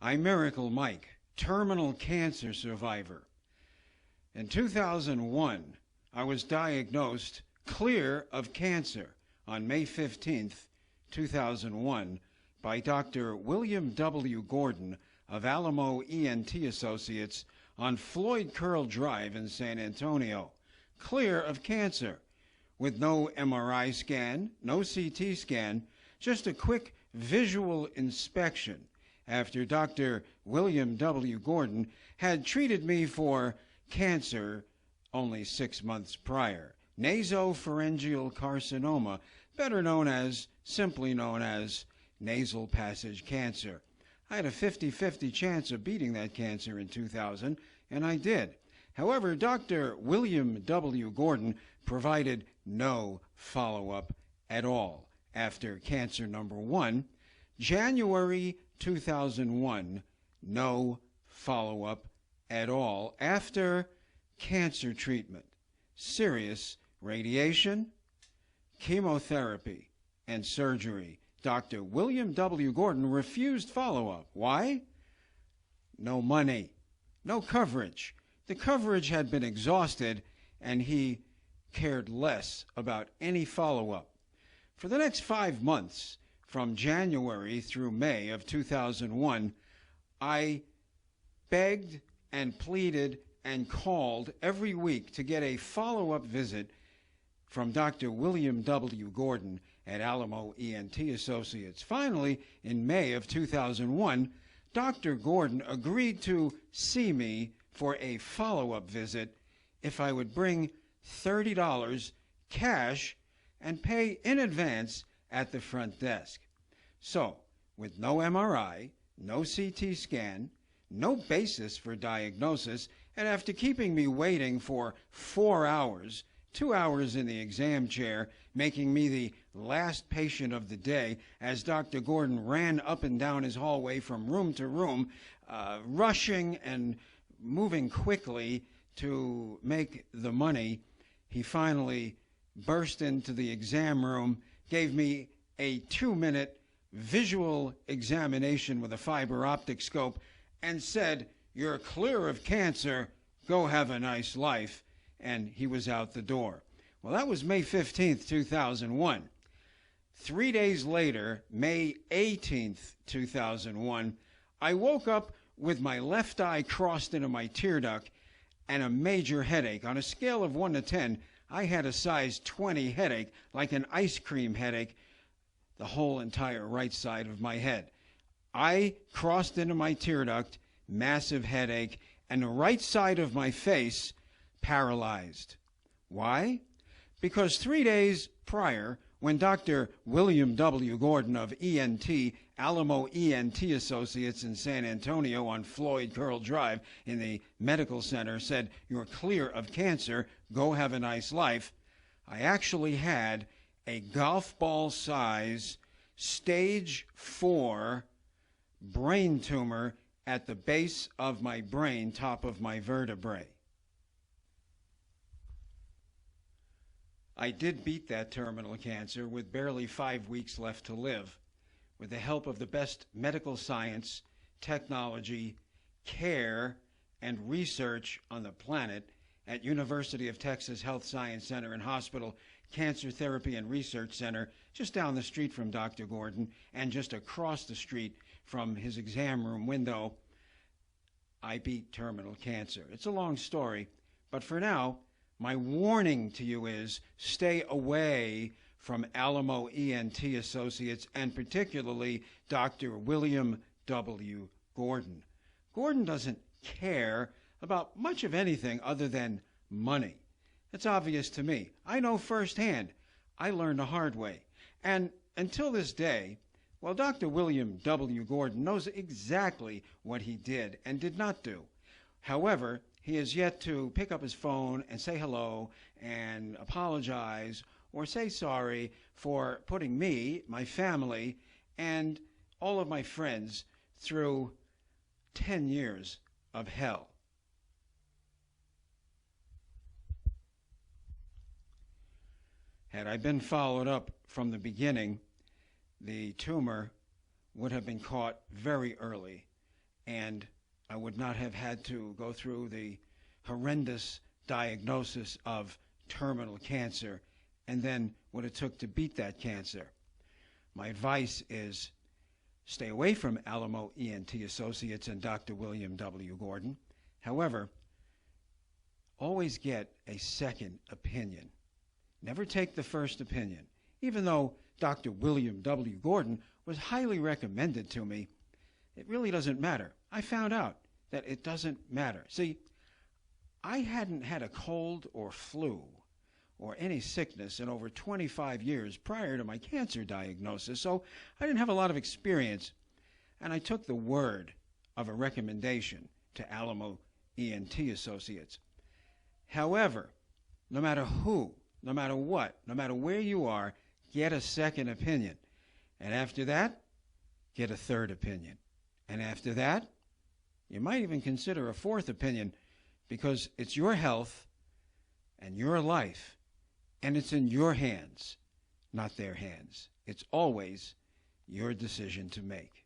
I'm Miracle Mike, terminal cancer survivor. In 2001, I was diagnosed clear of cancer on May 15th, 2001, by Dr. William W. Gordon of Alamo ENT Associates on Floyd Drive in San Antonio, clear of cancer, with no MRI scan, no CT scan, just a quick visual inspection after Dr. William W. Gordon had treated me for cancer only 6 months prior, nasopharyngeal carcinoma, simply known as nasal passage cancer. I had a 50-50 chance of beating that cancer in 2000, and I did. However, Dr. William W. Gordon provided no follow-up at all after cancer number 1, January 2001, no follow-up at all after cancer treatment, serious radiation, chemotherapy, and surgery. Dr. William W. Gordon refused follow-up. Why? No money, no coverage. The coverage had been exhausted, and he cared less about any follow-up. For the next 5 months, from January through May of 2001, I begged and pleaded and called every week to get a follow-up visit from Dr. William W. Gordon at Alamo ENT Associates. Finally, in May of 2001, Dr. Gordon agreed to see me for a follow-up visit if I would bring $30 cash and pay in advance at the front desk. So, with no MRI, no CT scan, no basis for diagnosis, and after keeping me waiting for 4 hours, 2 hours in the exam chair, making me the last patient of the day as Dr. Gordon ran up and down his hallway from room to room, rushing and moving quickly to make the money, he finally burst into the exam room, gave me a 2-minute visual examination with a fiber optic scope, and said, "You're clear of cancer, go have a nice life," and he was out the door. Well, that was May 15th, 2001. 3 days later, May 18th, 2001, I woke up with my left eye crossed into my tear duct and a major headache. On a scale of 1 to 10, I had a size 20 headache, like an ice cream headache, the whole entire right side of my head. I crossed into my tear duct, massive headache, and the right side of my face paralyzed. Why? Because 3 days prior, when Dr. William W. Gordon of Alamo ENT Associates in San Antonio on Floyd Drive in the medical center said, "You're clear of cancer, go have a nice life," I actually had a golf ball size stage 4 brain tumor at the base of my brain, top of my vertebrae. I did beat that terminal cancer with barely 5 weeks left to live, with the help of the best medical science, technology, care, and research on the planet at University of Texas Health Science Center and Hospital Cancer Therapy and Research Center, just down the street from Dr. Gordon and just across the street from his exam room window. I beat terminal cancer. It's a long story, but for now, my warning to you is stay away from Alamo ENT Associates and particularly Dr. William W. Gordon. Gordon doesn't care about much of anything other than money. It's obvious to me. I know firsthand. I learned the hard way. And until this day, well, Dr. William W. Gordon knows exactly what he did and did not do. However, he has yet to pick up his phone and say hello and apologize or say sorry for putting me, my family, and all of my friends through 10 years of hell. Had I been followed up from the beginning, the tumor would have been caught very early and I would not have had to go through the horrendous diagnosis of terminal cancer and then what it took to beat that cancer. My advice is stay away from Alamo ENT Associates and Dr. William W. Gordon. However, always get a second opinion. Never take the first opinion. Even though Dr. William W. Gordon was highly recommended to me, it really doesn't matter. I found out that it doesn't matter. See, I hadn't had a cold or flu or any sickness in over 25 years prior to my cancer diagnosis, so I didn't have a lot of experience, and I took the word of a recommendation to Alamo ENT Associates. However, no matter who, no matter what, no matter where you are, get a second opinion. And after that, get a third opinion. And after that, you might even consider a fourth opinion, because it's your health and your life, and it's in your hands, not their hands. It's always your decision to make.